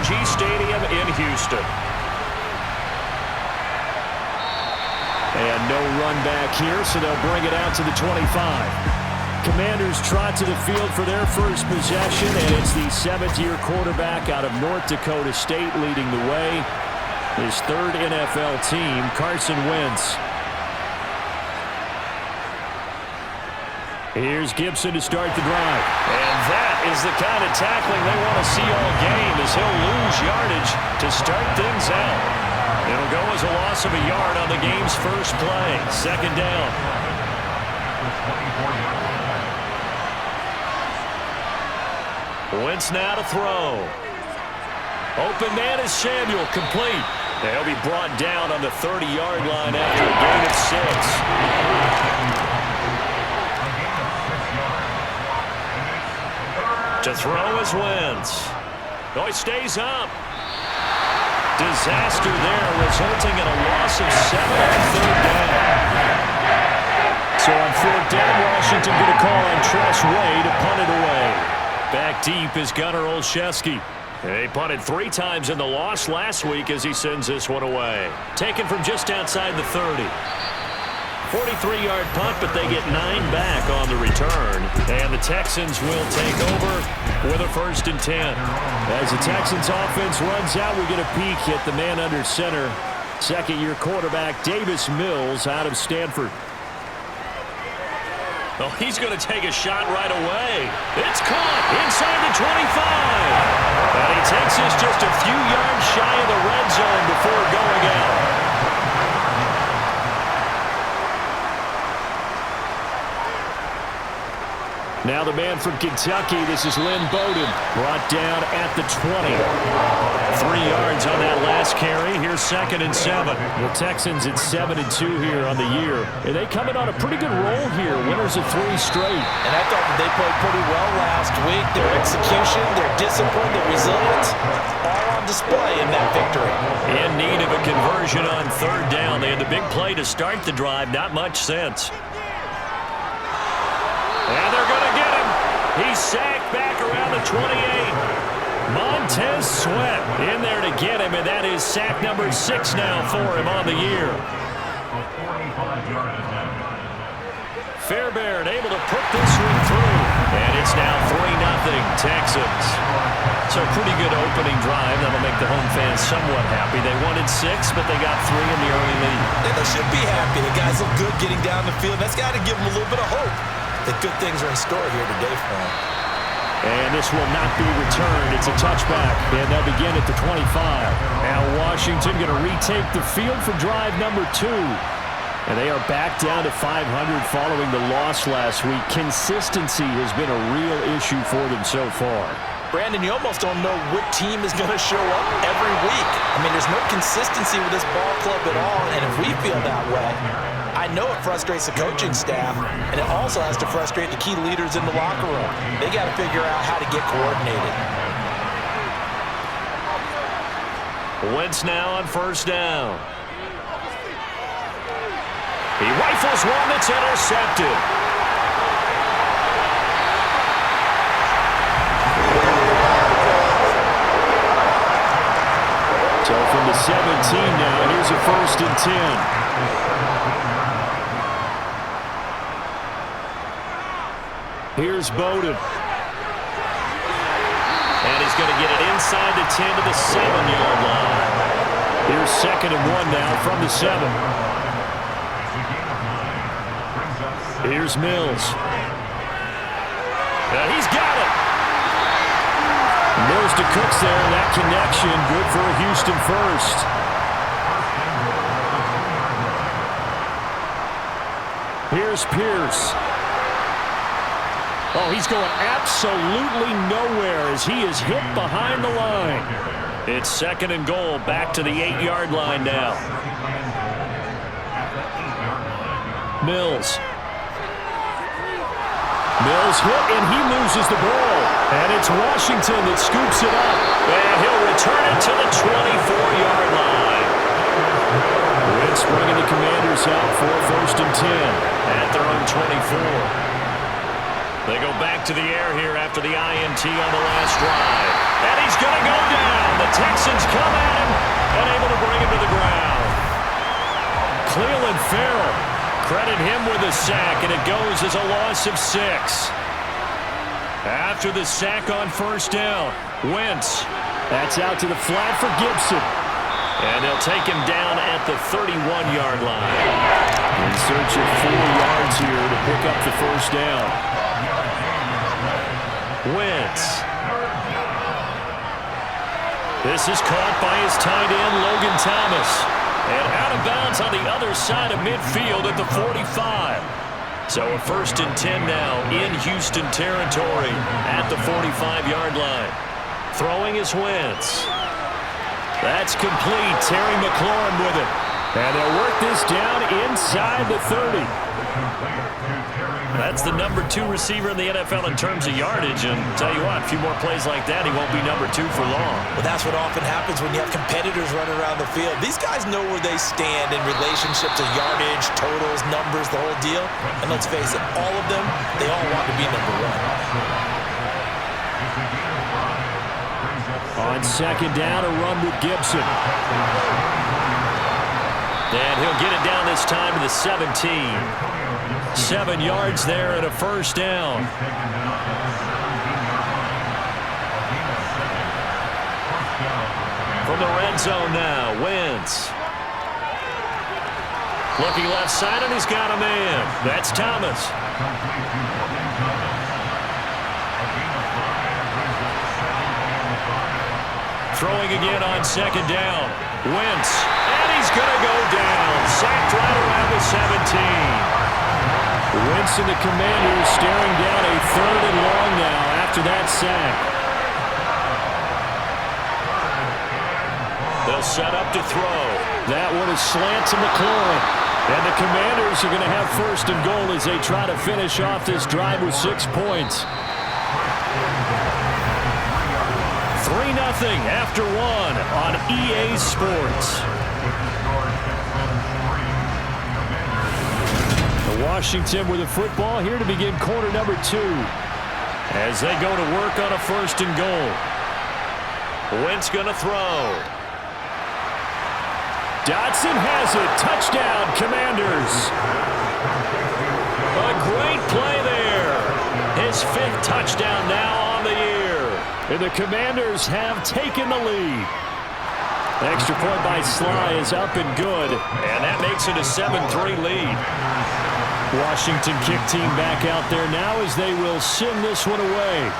AT&T Stadium in Houston. And no run back here, so they'll bring it out to the 25. Commanders trot to the field for their first possession, and it's the seventh-year quarterback out of North Dakota State leading the way. His third NFL team, Carson Wentz. Here's Gibson to start the drive. And that is the kind of tackling they want to see all game, as he'll lose yardage to start things out. It'll go as a loss of a yard on the game's first play. Second down. Wentz now to throw. Open man is Samuel, complete. They'll be brought down on the 30-yard line after a gain of 6. To throw is Wentz. Oh, he stays up. Disaster there, resulting in a loss of 7 on third down. So on fourth down, Washington going to call on Tress Way to punt it away. Back deep is Gunnar Olszewski. They punted 3 times in the loss last week as he sends this one away. Taken from just outside the 30. 43-yard punt, but they get 9 back on the return. And the Texans will take over with a 1st and 10. As the Texans offense runs out, we get a peek at the man under center. Second-year quarterback Davis Mills out of Stanford. Oh, he's going to take a shot right away. It's caught inside the 25. And he takes us just a few yards shy of the red zone before going out. Now the man from Kentucky, this is Lynn Bowden, brought down at the 20. 3 yards on that last carry. Here's 2nd and 7. The Texans at 7-2 here on the year. And they come in on a pretty good roll here. Winners of 3 straight. And I thought that they played pretty well last week. Their execution, their discipline, their resilience, all on display in that victory. In need of a conversion on third down. They had the big play to start the drive. Not much sense. And they're going to get him. He's sacked back around the 28. Montez Sweat in there to get him, and that is sack number 6 now for him on the year. Fairbairn able to put this one through, and it's now 3-0 Texans. So pretty good opening drive. That'll make the home fans somewhat happy. They wanted 6, but they got 3 in the early lead. And they should be happy. The guys look good getting down the field. That's got to give them a little bit of hope that good things are in store here today for them. And this will not be returned. It's a touchback, and they'll begin at the 25. Now Washington going to retake the field for drive number 2. And they are back down to 500 following the loss last week. Consistency has been a real issue for them so far. Brandon, you almost don't know what team is going to show up every week. I mean, there's no consistency with this ball club at all, and if we feel that way, I know it frustrates the coaching staff, and it also has to frustrate the key leaders in the locker room. They got to figure out how to get coordinated. Wentz now on first down. He rifles one that's intercepted. So from the 17 now, here's a 1st and 10. Here's Bowden. And he's going to get it inside the 10 to the 7-yard line. Here's 2nd and 1 now from the 7. Here's Mills. And he's got it. Mills to Cooks there, and that connection good for a Houston first. Here's Pierce. Oh, he's going absolutely nowhere as he is hit behind the line. It's 2nd and goal, back to the 8-yard line now. Mills. Mills hit, and he loses the ball. And it's Washington that scoops it up. And he'll return it to the 24-yard line. Wentz bringing the Commanders out for 1st and 10. At their own 24. They go back to the air here after the INT on the last drive. And he's going to go down. The Texans come at him and able to bring him to the ground. Cleveland Farrell, credit him with a sack, and it goes as a loss of 6. After the sack on first down, Wentz. That's out to the flat for Gibson. And they'll take him down at the 31-yard line. In search of 4 yards here to pick up the first down. Wentz. This is caught by his tight end, Logan Thomas. And out of bounds on the other side of midfield at the 45. So a 1st and 10 now in Houston territory at the 45-yard line. Throwing is Wentz. That's complete. Terry McLaurin with it. And they'll work this down inside the 30. That's the number 2 receiver in the NFL in terms of yardage. And tell you what, a few more plays like that, he won't be number 2 for long. Well, that's what often happens when you have competitors running around the field. These guys know where they stand in relationship to yardage, totals, numbers, the whole deal. And let's face it, all of them, they all want to be number 1. On second down, a run with Gibson. And he'll get it down this time to the 17. 7 yards there and a first down. From the red zone now, Wentz. Looking left side, and he's got a man. That's Thomas. Throwing again on second down. Wentz. And he's going to go down. Sacked right around the 17. Wentz and the Commanders staring down a 3rd and long now after that sack. They'll set up to throw. That one is slant to McLaurin. And the Commanders are going to have 1st and goal as they try to finish off this drive with 6 points. 3-0 after 1 on EA Sports. Washington with the football here to begin quarter number 2. As they go to work on a 1st and goal. Wentz going to throw. Dotson has it. Touchdown, Commanders. A great play there. His 5th touchdown now on the year. And the Commanders have taken the lead. Extra point by Sly is up and good. And that makes it a 7-3 lead. Washington kick team back out there now as they will send this one away.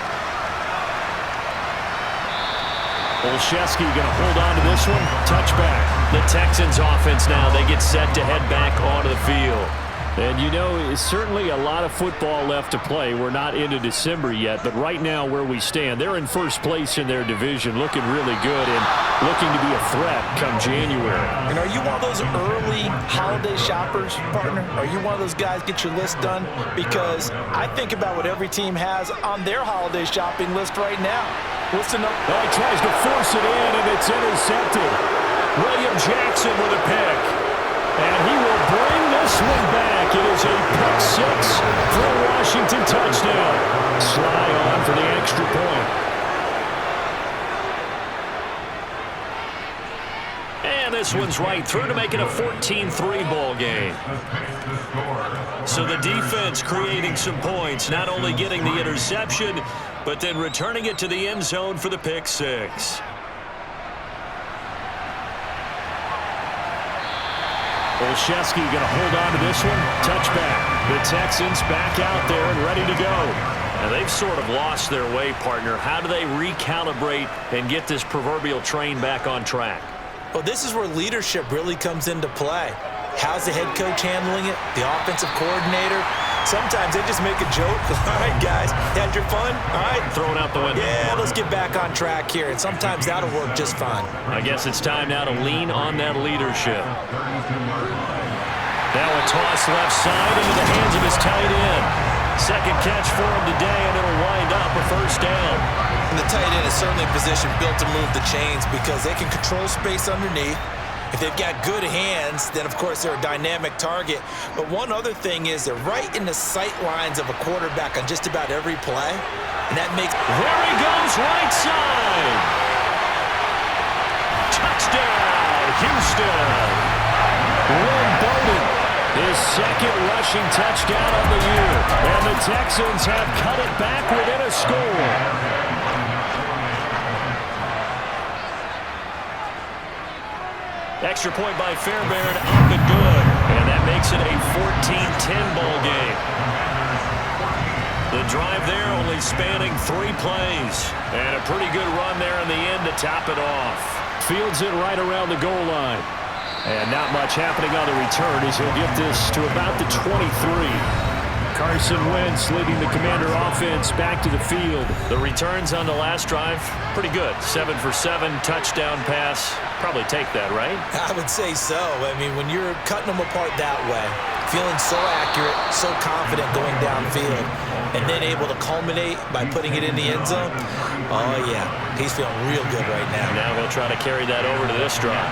Olszewski going to hold on to this one. Touchback. The Texans offense now, they get set to head back onto the field. And you know, it's certainly a lot of football left to play. We're not into December yet, but right now where we stand, they're in 1st place in their division, looking really good and looking to be a threat come January. And are you one of those early holiday shoppers, partner? Are you one of those guys get your list done? Because I think about what every team has on their holiday shopping list right now. Listen up. Oh, he tries to force it in, and it's intercepted. William Jackson with a pick. And he will bring this one back. It is a pick 6 for a Washington touchdown. Sly on for the extra point. And this one's right through to make it a 14-3 ball game. So the defense creating some points, not only getting the interception, but then returning it to the end zone for the pick 6. Olszewski going to hold on to this one. Touchback. The Texans back out there and ready to go. And they've sort of lost their way, partner. How do they recalibrate and get this proverbial train back on track? Well, this is where leadership really comes into play. How's the head coach handling it? The offensive coordinator? Sometimes they just make a joke. All right, guys, had your fun? All right. Throw it out the window. Yeah, let's get back on track here. And sometimes that'll work just fine. I guess it's time now to lean on that leadership. Now a toss left side into the hands of his tight end. Second catch for him today, and it'll wind up a 1st down. And the tight end is certainly a position built to move the chains because they can control space underneath. If they've got good hands, then of course they're a dynamic target. But one other thing is they're right in the sight lines of a quarterback on just about every play. And that makes... There he goes, right side. Touchdown, Houston. Will Bowden, his second rushing touchdown of the year. And the Texans have cut it back within a score. Extra point by Fairbairn, up and good. And that makes it a 14-10 ball game. The drive there only spanning 3 plays. And a pretty good run there in the end to top it off. Fields it right around the goal line. And not much happening on the return as he'll get this to about the 23. Carson Wentz leading the Commander offense back to the field. The returns on the last drive, pretty good. 7 for 7, touchdown pass. Probably take that, right? I would say so. I mean, when you're cutting them apart that way, feeling so accurate, so confident going downfield, and then able to culminate by putting it in the end zone, oh, yeah, he's feeling real good right now. Now he'll try to carry that over to this drive.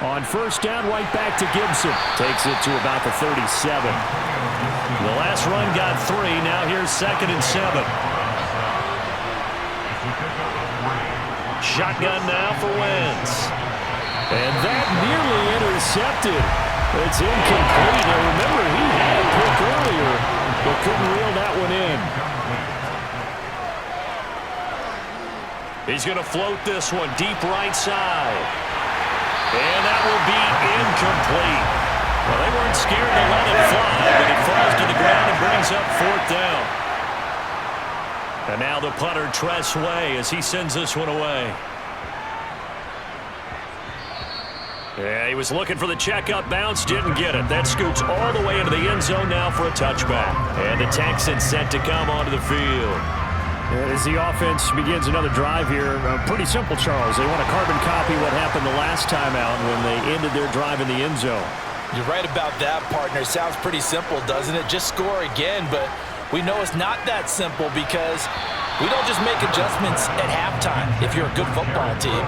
On first down, right back to Gibson. Takes it to about the 37. The last run got 3. Now here's 2nd and 7. Shotgun now for Wentz. And that nearly intercepted. It's incomplete. Now remember, he had a pick earlier, but couldn't reel that one in. He's going to float this one deep right side. And that will be incomplete. Well, they weren't scared to let it fly, but it falls to the ground and brings up 4th down. And now the punter, Tress Way, as he sends this one away. Yeah, he was looking for the checkup bounce, didn't get it. That scoots all the way into the end zone now for a touchback. And the Texans set to come onto the field. As the offense begins another drive here, pretty simple, Charles. They want to carbon copy what happened the last time out when they ended their drive in the end zone. You're right about that, partner. Sounds pretty simple, doesn't it? Just score again, but we know it's not that simple because we don't just make adjustments at halftime if you're a good football team.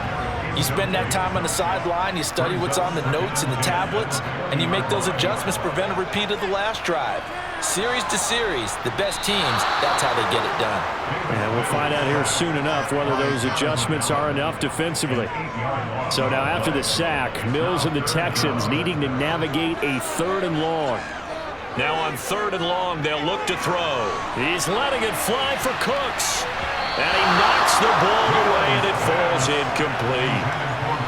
You spend that time on the sideline, you study what's on the notes and the tablets, and you make those adjustments, prevent a repeat of the last drive. Series to series, the best teams, that's how they get it done. And we'll find out here soon enough whether those adjustments are enough defensively. So now after the sack, Mills and the Texans needing to navigate a 3rd and long. Now on 3rd and long, they'll look to throw. He's letting it fly for Cooks. And he knocks the ball away, and it falls incomplete.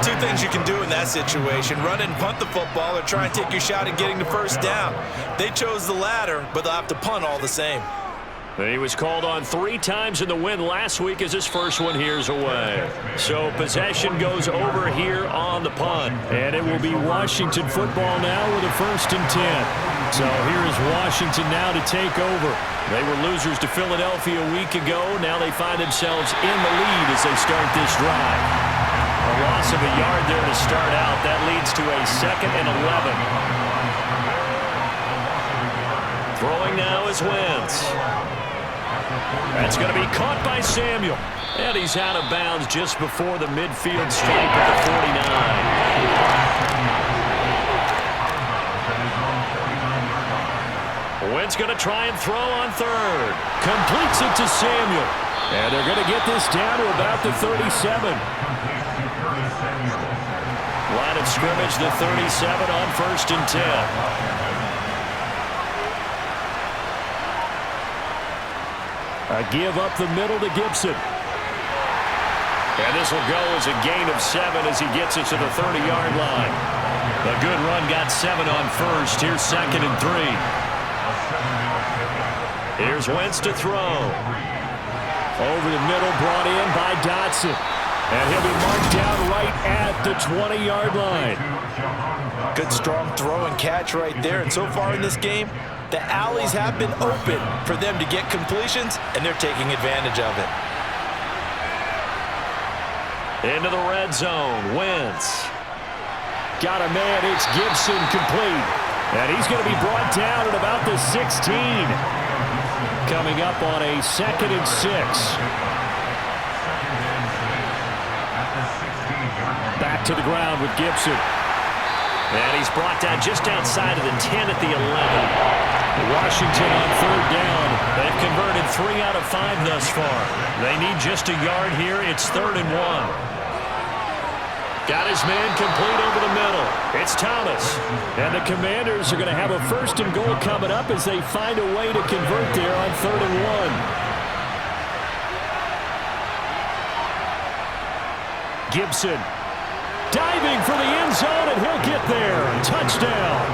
2 things you can do in that situation: run and punt the football, or try and take your shot at getting the 1st down. They chose the latter, but they'll have to punt all the same. He was called on 3 times in the win last week as his first one here's away. So possession goes over here on the punt. And it will be Washington football now with a 1st and 10. So here is Washington now to take over. They were losers to Philadelphia a week ago. Now they find themselves in the lead as they start this drive. A loss of a yard there to start out. That leads to a 2nd and 11. Throwing now is Wentz. That's going to be caught by Samuel. And he's out of bounds just before the midfield stripe at the 49. Wentz going to try and throw on 3rd. Completes it to Samuel. And they're going to get this down to about the 37. Line of scrimmage, the 37 on 1st and 10. A give up the middle to Gibson. And this will go as a gain of 7 as he gets it to the 30-yard line. A good run got 7 on 1st. Here's 2nd and 3. Here's Wentz to throw. Over the middle, brought in by Dotson. And he'll be marked down right at the 20-yard line. Good, strong throw and catch right there. And so far in this game, the alleys have been open for them to get completions, and they're taking advantage of it. Into the red zone, Wentz. Got a man, it's Gibson, complete. And he's going to be brought down at about the 16. Coming up on a 2nd and 6. Back to the ground with Gibson. And he's brought down just outside of the 10 at the 11. Washington on third down. They've converted 3 out of 5 thus far. They need just a yard here. It's 3rd and 1. Got his man complete over the middle. It's Thomas. And the Commanders are going to have a 1st and goal coming up as they find a way to convert there on 3rd and 1. Gibson diving for the end zone, and he'll get there. Touchdown.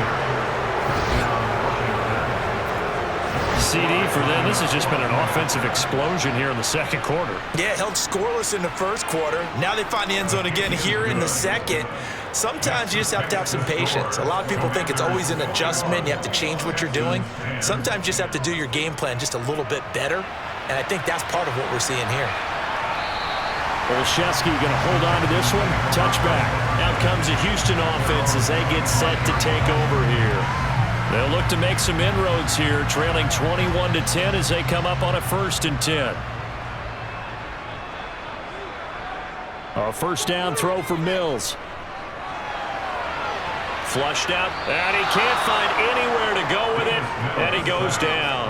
CD for them. This has just been an offensive explosion here in the second quarter. Yeah, held scoreless in the first quarter. Now they find the end zone again here in the second. Sometimes you just have to have some patience. A lot of people think it's always an adjustment. You have to change what you're doing. Sometimes you just have to do your game plan just a little bit better, and I think that's part of what we're seeing here. Olszewski going to hold on to this one. Touchback. Out comes the Houston offense as they get set to take over here. They'll look to make some inroads here, trailing 21-10 as they come up on a 1st and 10. A 1st down throw for Mills. Flushed out, and he can't find anywhere to go with it, and he goes down.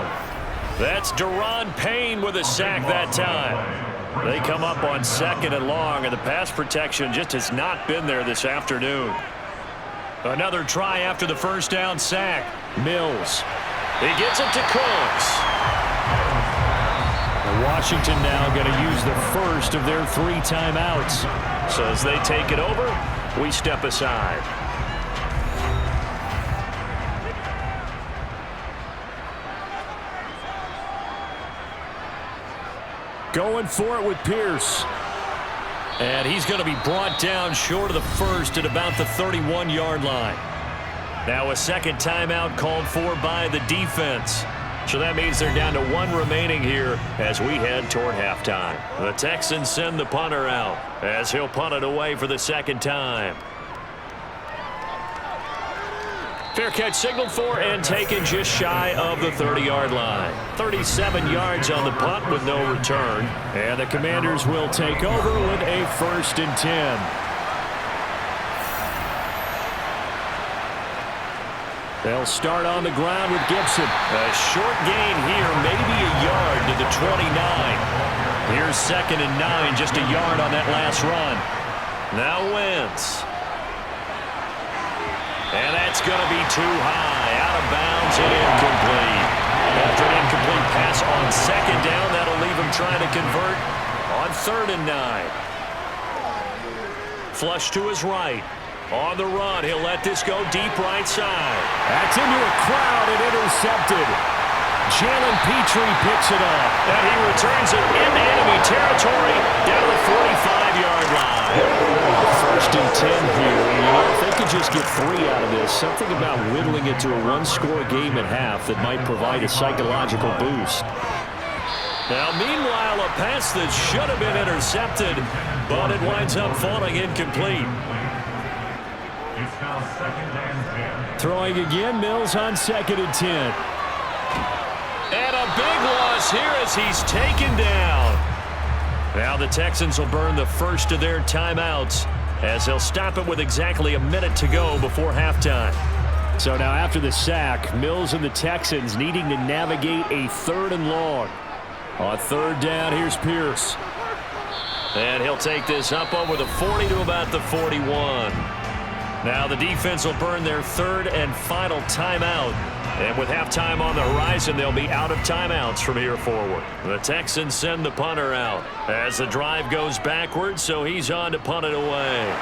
That's Deron Payne with a sack that time. They come up on 2nd and long, and the pass protection just has not been there this afternoon. Another try after the 1st down sack. Mills. He gets it to Cooks. Washington now going to use the first of their 3 timeouts. So as they take it over, we step aside. Going for it with Pierce. And he's going to be brought down short of the first at about the 31-yard line. Now a 2nd timeout called for by the defense. So that means they're down to 1 remaining here as we head toward halftime. The Texans send the punter out as he'll punt it away for the 2nd time. Fair catch signaled for and taken just shy of the 30-yard line. 37 yards on the punt with no return. And the Commanders will take over with a 1st and 10. They'll start on the ground with Gibson. A short gain here, maybe a yard to the 29. Here's 2nd and 9, just a yard on that last run. Now Wentz. And that's going to be too high. Out of bounds and incomplete. After an incomplete pass on 2nd down, that'll leave him trying to convert on 3rd and 9. Flush to his right. On the run, he'll let this go deep right side. That's into a crowd and intercepted. Jalen Petrie picks it up. And he returns it into enemy territory down the 45-yard line. 1st and 10 here. You know, if they could just get 3 out of this, something about whittling it to a 1-score game at half that might provide a psychological boost. Now, meanwhile, a pass that should have been intercepted, but it winds up falling incomplete. Throwing again, Mills on 2nd and 10. And a big loss here as he's taken down. Now the Texans will burn the first of their timeouts as they'll stop it with exactly a minute to go before halftime. So now after the sack, Mills and the Texans needing to navigate a 3rd and long. On 3rd down, here's Pierce. And he'll take this up over the 40 to about the 41. Now the defense will burn their 3rd and final timeout. And with halftime on the horizon, they'll be out of timeouts from here forward. The Texans send the punter out as the drive goes backwards, so he's on to punt it away.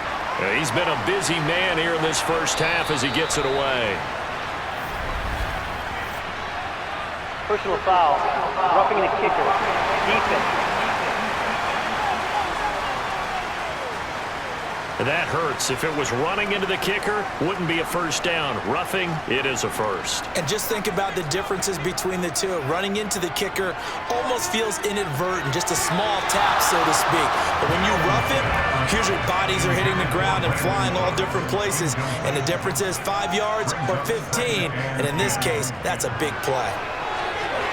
He's been a busy man here in this first half as he gets it away. Personal foul, roughing the kicker, defense. That hurts. If it was running into the kicker, wouldn't be a 1st down. Roughing, it is a 1st. And just think about the differences between the two. Running into the kicker almost feels inadvertent, just a small tap, so to speak. But when you rough it, here's your bodies are hitting the ground and flying all different places. And the difference is 5 yards or 15. And in this case, that's a big play.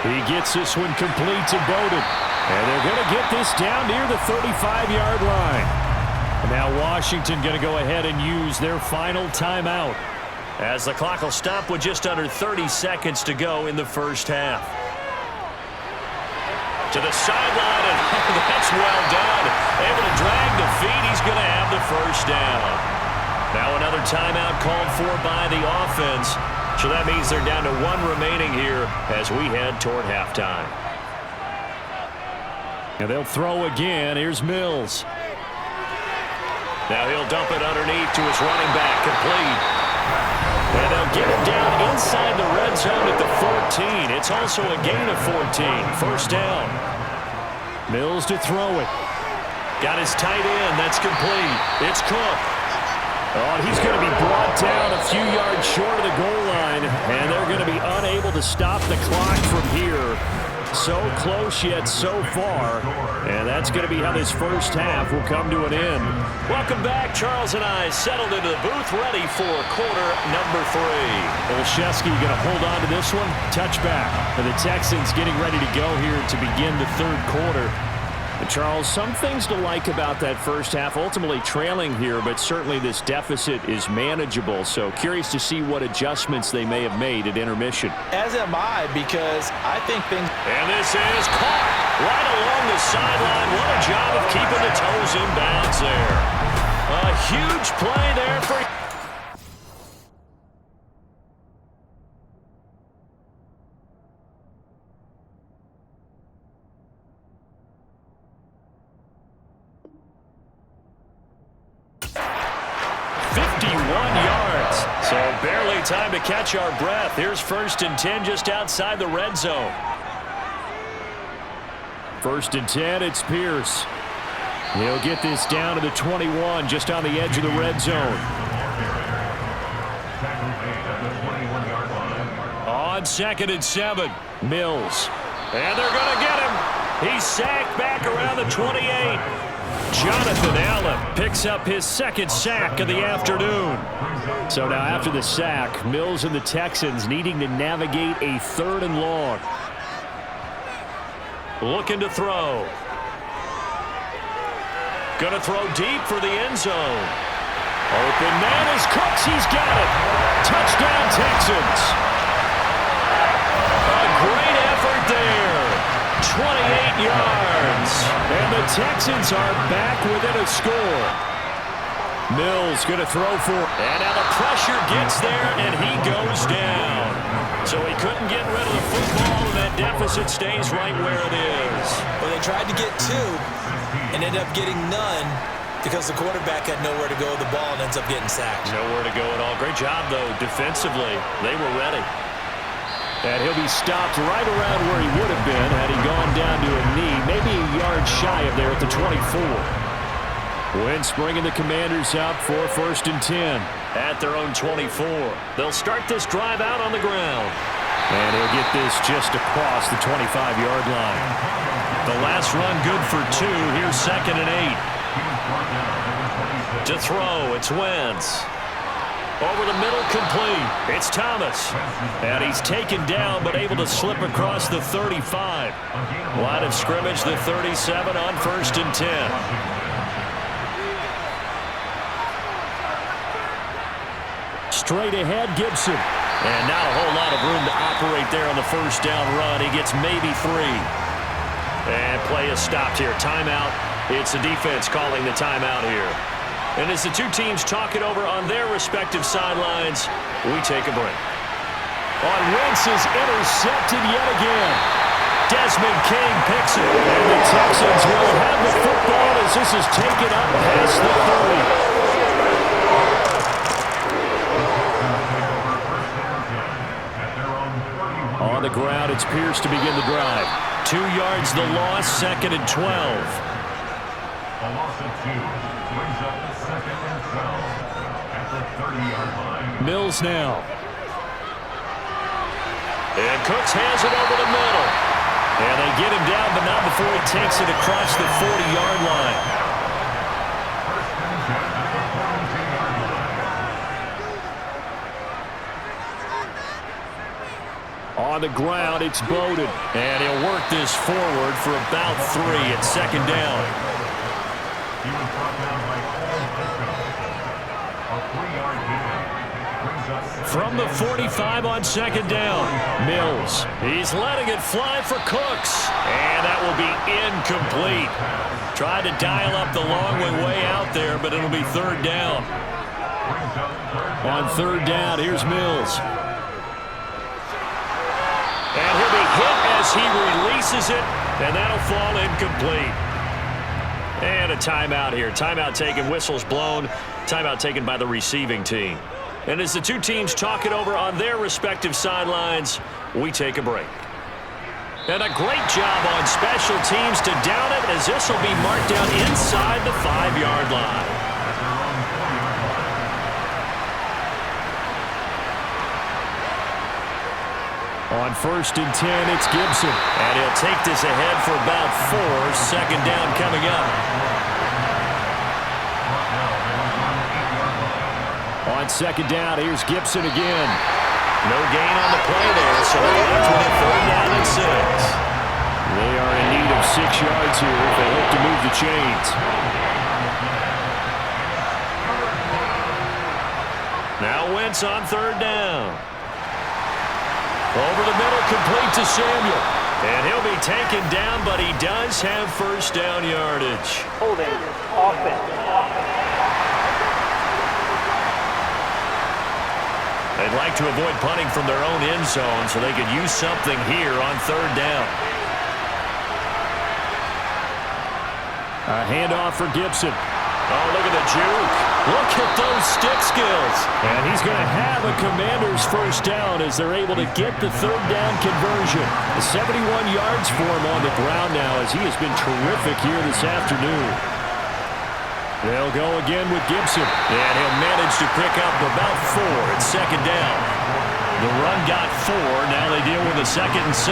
He gets this one complete to Bowden. And they're going to get this down near the 35-yard line. Now Washington going to go ahead and use their final timeout, as the clock will stop with just under 30 seconds to go in the first half. To the sideline, and that's well done. Able to drag the feet. He's going to have the first down. Now another timeout called for by the offense. So that means they're down to one remaining here as we head toward halftime. And they'll throw again. Here's Mills. Now he'll dump it underneath to his running back, complete. And they'll get him down inside the red zone at the 14. It's also a gain of 14. First down. Mills to throw it. Got his tight end. That's complete. It's Cook. Oh, he's going to be brought down a few yards short of the goal line, and they're going to be unable to stop the clock from here. So close yet so far, and that's going to be how this first half will come to an end. Welcome back. Charles and I settled into the booth, ready for quarter number 3. Olszewski going to hold on to this one. Touchback. And the Texans getting ready to go here to begin the third quarter. And Charles, some things to like about that first half. Ultimately trailing here, but certainly this deficit is manageable. So curious to see what adjustments they may have made at intermission. As am I, because I think things... And this is caught right along the sideline. What a job of keeping the toes in bounds there. A huge play there for... 51 yards. So barely time to catch our breath. Here's 1st and 10 just outside the red zone. 1st and 10, it's Pierce. He'll get this down to the 21, just on the edge of the red zone. On 2nd and 7, Mills. And they're going to get him. He's sacked back around the 28. Jonathan Allen picks up his 2nd sack of the afternoon. So now after the sack, Mills and the Texans needing to navigate a 3rd and long. Looking to throw. Going to throw deep for the end zone. Open man is Cooks. He's got it. Touchdown, Texans. A great effort there. 28 yards. And the Texans are back within a score. Mills going to throw for. And now the pressure gets there, and he goes down. So he couldn't get rid of the football, and that deficit stays right where it is. Well, they tried to get 2 and ended up getting none because the quarterback had nowhere to go with the ball and ends up getting sacked. Nowhere to go at all. Great job, though, defensively. They were ready. And he'll be stopped right around where he would have been had he gone down to a knee, maybe a yard shy of there at the 24. Wentz bringing the Commanders out for 1st and 10. At their own 24. They'll start this drive out on the ground. And he'll get this just across the 25-yard line. The last run good for 2. Here's 2nd and 8. To throw, it's Wentz. Over the middle, complete. It's Thomas. And he's taken down, but able to slip across the 35. Line of scrimmage, the 37 on 1st and 10. Straight ahead, Gibson. And not a whole lot of room to operate there on the first down run. He gets maybe 3. And play is stopped here. Timeout. It's the defense calling the timeout here. And as the two teams talk it over on their respective sidelines, we take a break. On Wentz is intercepted yet again. Desmond King picks it. And the Texans will have the football as this is taken up past the 30. On the ground, it's Pierce to begin the drive. 2 yards the loss, 2nd and 12. A loss of 2 brings up the 2nd and 12 at the 30-yard line. Mills now. And Cooks has it over the middle. And they get him down, but not before he takes it across the 40-yard line. On the ground, it's Bowden. And he'll work this forward for about 3 at 2nd down. He was brought down by 4 From the 45 on second down, Mills. He's letting it fly for Cooks. And that will be incomplete. Tried to dial up the long way out there, but it'll be third down. On third down, here's Mills. And he'll be hit as he releases it, and that'll fall incomplete. And a timeout here. Timeout taken, whistles blown. Timeout taken by the receiving team. And as the two teams talk it over on their respective sidelines, we take a break. And a great job on special teams to down it, as this will be marked down inside the 5-yard line. On first and 10, it's Gibson. And he'll take this ahead for about 4. Second down coming up. On second down, here's Gibson again. No gain on the play there, so they're left with a third down and 6. They are in need of 6 yards here if they hope to move the chains. Now Wentz on third down. Over the middle, complete to Samuel. And he'll be taken down, but he does have first down yardage. Holding. Offense. They'd like to avoid punting from their own end zone so they could use something here on third down. A handoff for Gibson. Oh, look at the juke. Look at those stick skills. And he's going to have a Commander's first down as they're able to get the third down conversion. 71 yards for him on the ground now as he has been terrific here this afternoon. They'll go again with Gibson. And he'll manage to pick up about 4 at second down. The run got 4. Now they deal with a second and 6.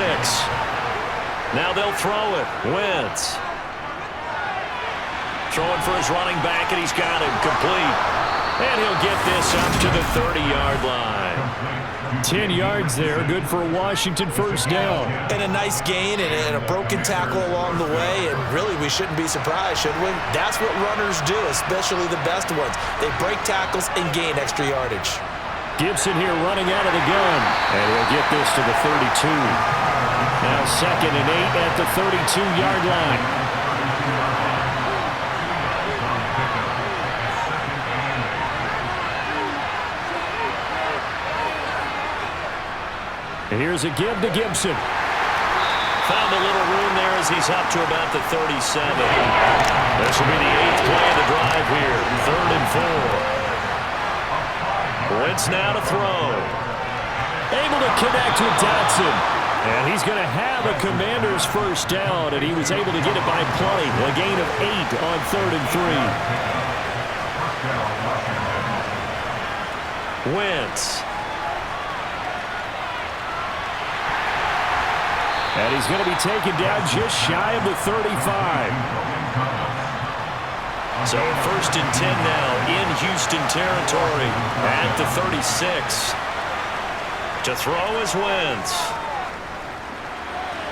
Now they'll throw it. Wentz. Throwing for his running back, and he's got him complete. And he'll get this up to the 30-yard line. 10 yards there, good for a Washington first down. And a nice gain and a broken tackle along the way, and really we shouldn't be surprised, should we? That's what runners do, especially the best ones. They break tackles and gain extra yardage. Gibson here running out of the gun, and he'll get this to the 32. Now second and 8 at the 32-yard line. Here's a give to Gibson. Found a little room there as he's up to about the 37. This will be the 8th play of the drive here. 3rd and 4. Wentz now to throw. Able to connect with Dotson. And he's going to have a Commander's first down, and he was able to get it by plenty. A gain of 8 on 3rd and 3. Wentz. And he's going to be taken down just shy of the 35. So 1st and 10 now in Houston territory at the 36. To throw is Wentz.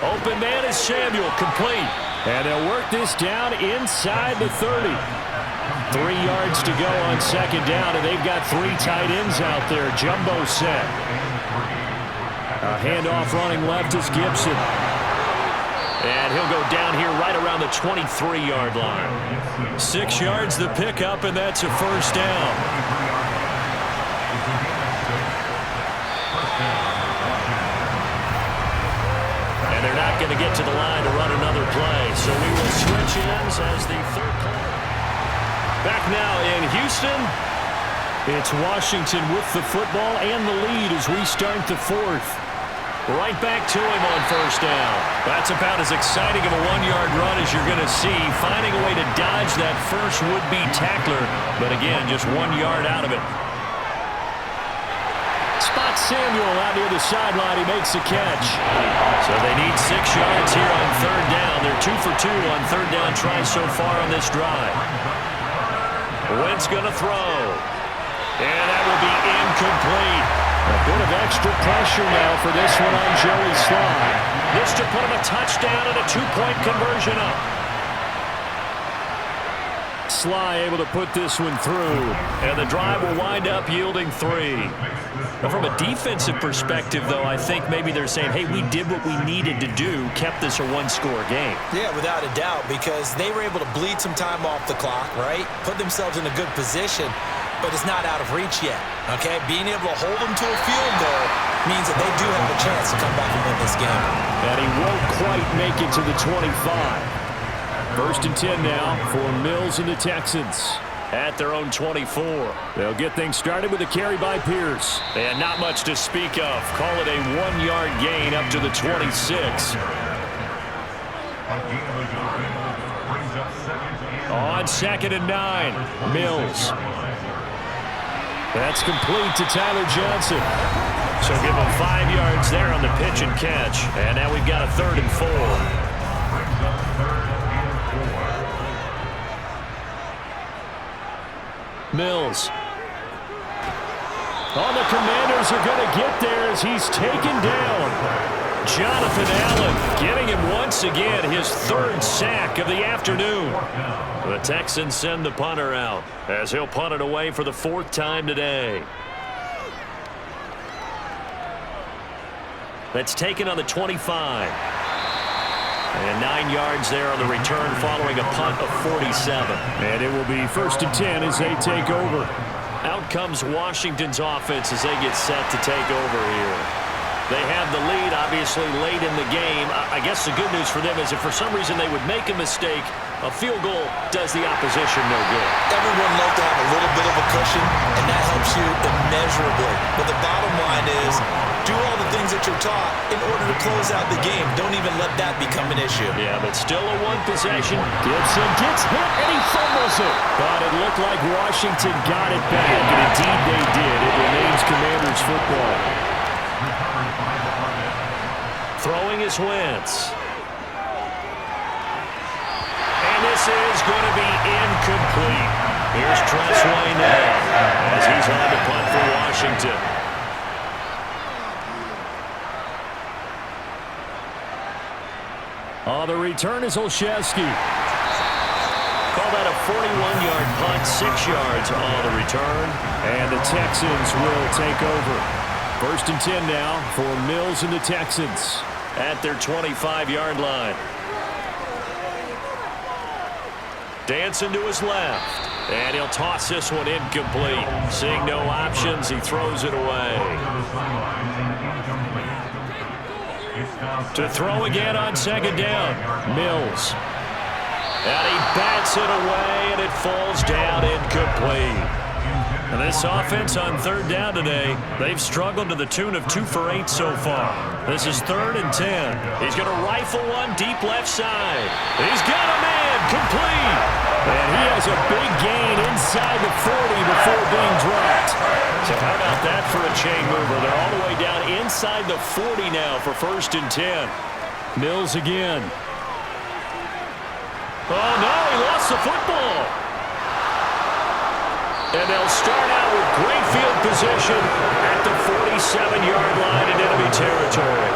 Open man is Samuel, complete. And they'll work this down inside the 30. 3 yards to go on second down, and they've got 3 tight ends out there. Jumbo set. A handoff running left is Gibson. And he'll go down here right around the 23-yard line. 6 yards the pickup, and that's a first down. And they're not going to get to the line to run another play. So we will switch ends as the 3rd play. Back now in Houston. It's Washington with the football and the lead as we start the 4th. Right back to him on first down. That's about as exciting of a 1-yard run as you're going to see. Finding a way to dodge that first would-be tackler. But again, just 1 yard out of it. Spot Samuel out near the sideline. He makes the catch. So they need 6 yards here on third down. They're 2 for 2 on third down tries so far on this drive. Wentz going to throw. And that will be incomplete. A bit of extra pressure now for this one on Joey Sly. This to put him a touchdown and a 2-point conversion up. Sly able to put this one through. And the drive will wind up yielding 3. Now, from a defensive perspective, though, I think maybe they're saying, hey, we did what we needed to do, kept this a one-score game. Yeah, without a doubt, because they were able to bleed some time off the clock, right? Put themselves in a good position, but it's not out of reach yet, okay? Being able to hold them to a field goal means that they do have a chance to come back and win this game. And he won't quite make it to the 25. 1st and 10 now for Mills and the Texans. At their own 24. They'll get things started with a carry by Pierce. And not much to speak of. Call it a 1-yard gain up to the 26. On 2nd and 9, Mills. That's complete to Tyler Johnson. So give him 5 yards there on the pitch and catch. And now we've got a 3rd and 4. Mills. Oh, the Commanders are going to get there as he's taken down. Jonathan Allen getting him once again, his 3rd sack of the afternoon. The Texans send the punter out as he'll punt it away for the 4th time today. That's taken on the 25. And 9 yards there on the return following a punt of 47. And it will be 1st and 10 as they take over. Out comes Washington's offense as they get set to take over here. They have the lead, obviously, late in the game. I guess the good news for them is if for some reason they would make a mistake, a field goal does the opposition no good. Everyone loves to have a little bit of a cushion, and that helps you immeasurably. But the bottom line is, do all the things that you're taught in order to close out the game. Don't even let that become an issue. Yeah, but still a 1 possession. Gibson gets hit, and he fumbles it. But it looked like Washington got it back, and indeed they did. It remains Commanders football. Throwing is Wentz. And this is going to be incomplete. Here's Tressway now as he's on the punt for Washington. The return is Olszewski. Call that a 41-yard punt, 6 yards on the return. And the Texans will take over. 1st and 10 now for Mills and the Texans. At their 25-yard line. Dancing to his left. And he'll toss this one incomplete. Seeing no options, he throws it away. To throw again on 2nd down. Mills. And he bats it away, and it falls down incomplete. And this offense on 3rd down today, they've struggled to the tune of 2 for 8 so far. This is 3rd and 10. He's going to rifle one deep left side. He's got a man, complete. And he has a big gain inside the 40 before being dropped. So how about that for a chain mover? They're all the way down inside the 40 now for 1st and 10. Mills again. Oh, no, he lost the football. And they'll start out with great field position at the 47-yard line in enemy territory.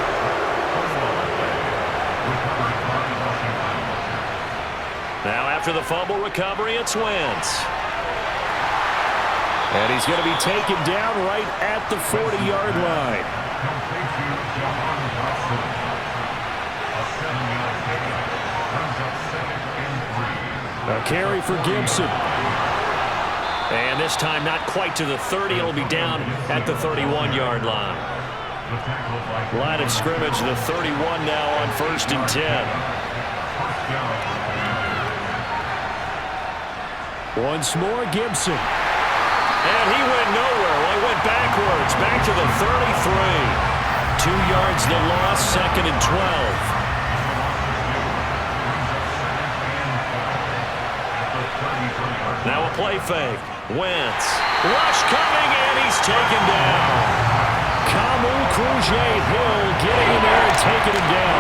Now after the fumble recovery, it's Wentz. And he's going to be taken down right at the 40-yard line. A carry for Gibson. And this time not quite to the 30. It'll be down at the 31-yard line. Line of scrimmage, the 31 now on 1st and 10. Once more, Gibson. And he went nowhere. Well, he went backwards, back to the 33. 2 yards the loss, 2nd and 12. Now a play fake. Wentz. Rush coming, and he's taken down. Kamu Kruger-Hill getting in there and taking him down.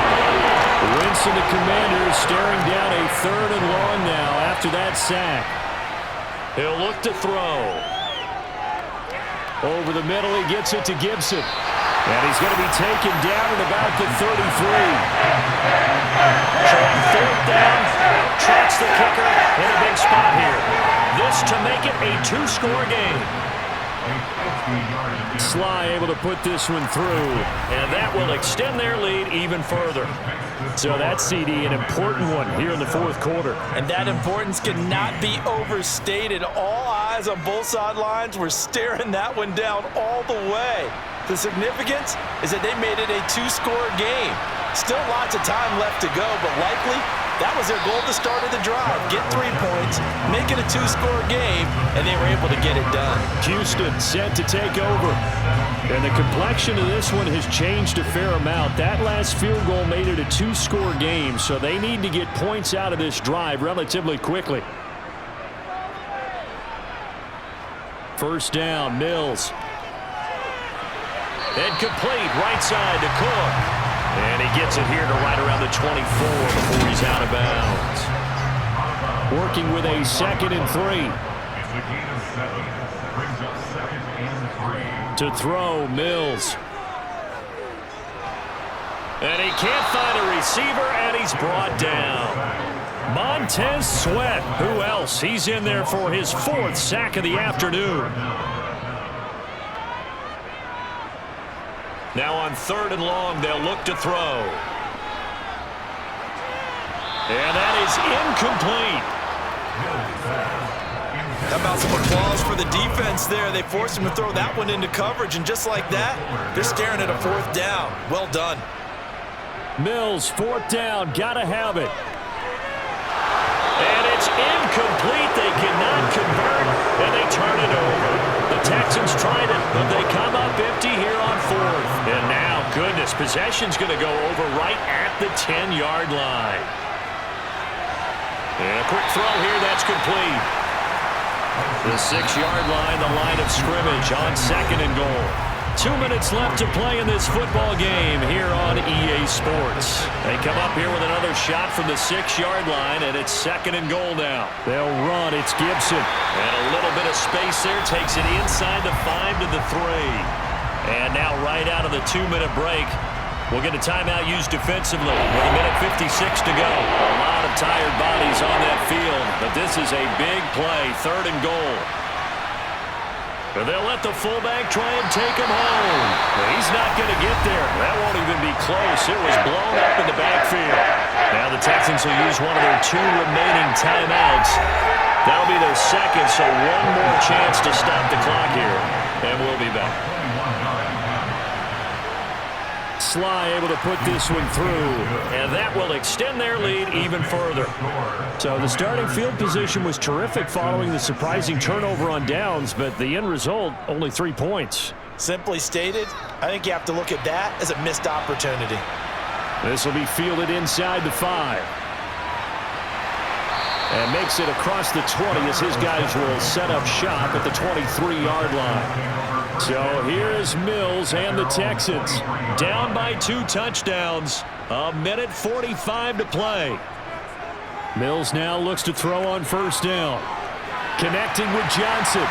Wentz and the Commanders staring down a 3rd and long now after that sack. He'll look to throw. Over the middle, he gets it to Gibson. And he's going to be taken down at about the 33. So on 4th down, tracks the kicker in a big spot here. two-score game. Sly able to put this one through, and that will extend their lead even further. So that's, CD, an important one here in the fourth quarter. And that importance cannot be overstated. All eyes on both sidelines were staring that one down all the way. The significance is that they made it a two-score game. Still lots of time left to go, but likely that was their goal at the start of the drive. Get 3 points, make it a two-score game, and they were able to get it done. Houston set to take over. And the complexion of this one has changed a fair amount. That last field goal made it a two-score game, so they need to get points out of this drive relatively quickly. First down, Mills. And complete, right side to Cook. And he gets it here to right around the 24 before he's out of bounds. Working with a 2nd and 3. It's a gain of 7. Brings up 2nd and 3. To throw, Mills. And he can't find a receiver, and he's brought down. Montez Sweat. Who else? He's in there for his 4th sack of the afternoon. Now on 3rd and long, they'll look to throw. And that is incomplete. How about some applause for the defense there? They forced him to throw that one into coverage, and just like that, they're staring at a 4th down. Well done. Mills, 4th down, gotta have it. And it's incomplete. They cannot convert, and they turn it over. The Texans tried it, but they come up empty here on 4th. And now, goodness, possession's going to go over right at the 10-yard line. And a quick throw here, that's complete. The 6-yard line, the line of scrimmage on 2nd and goal. 2 minutes left to play in this football game here on EA Sports. They come up here with another shot from the 6-yard line, and it's 2nd and goal now. They'll run. It's Gibson. And a little bit of space there. Takes it inside the 5 to the 3. And now right out of the 2-minute break, we'll get a timeout used defensively with a minute 56 to go. A lot of tired bodies on that field, but this is a big play. 3rd and goal. But they'll let the fullback try and take him home. He's not going to get there. That won't even be close. It was blown up in the backfield. Now the Texans will use one of their 2 remaining timeouts. That'll be their 2nd, so one more chance to stop the clock here. And we'll be back. Sly able to put this one through. And that will extend their lead even further. So the starting field position was terrific following the surprising turnover on downs, but the end result, only 3 points. Simply stated, I think you have to look at that as a missed opportunity. This will be fielded inside the 5. And makes it across the 20 as his guys will set up shop at the 23-yard line. So here is Mills and the Texans. Down by 2 touchdowns. A minute 45 to play. Mills now looks to throw on 1st down. Connecting with Johnson.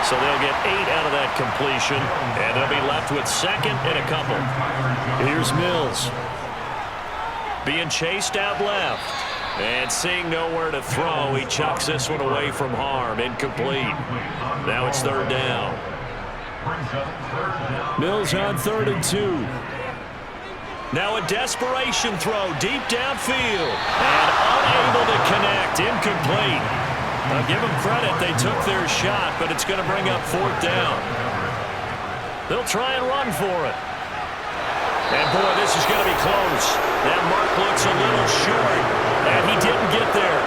So they'll get 8 out of that completion, and they'll be left with 2nd and a couple. Here's Mills. Being chased out left. And seeing nowhere to throw, he chucks this one away from harm. Incomplete. Now it's 3rd down. Mills on 3rd and 2. Now a desperation throw deep downfield. And unable to connect. Incomplete. Now give them credit. They took their shot, but it's going to bring up 4th down. They'll try and run for it. And, boy, this is going to be close. That mark looks a little short, and he didn't get there.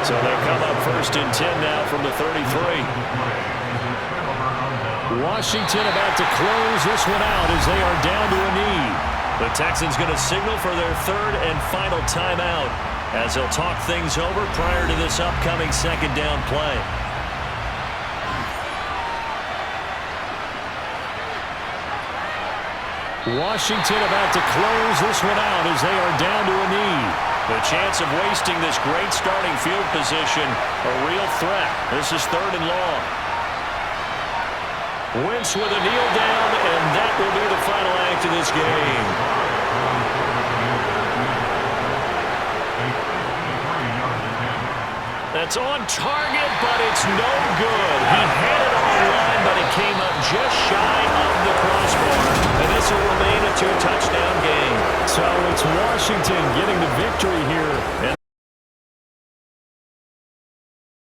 So they'll come up 1st and 10 now from the 33. Washington about to close this one out as they are down to a knee. The Texans going to signal for their 3rd and final timeout as they'll talk things over prior to this upcoming 2nd down play. Washington about to close this one out as they are down to a knee. The chance of wasting this great starting field position, a real threat. This is 3rd and long. Wentz with a kneel down, and that will be the final act of this game. That's on target, but it's no good. He had it on the line, but it came up just shy of the crossbar. And this will remain a 2-touchdown game. So it's Washington getting the victory here.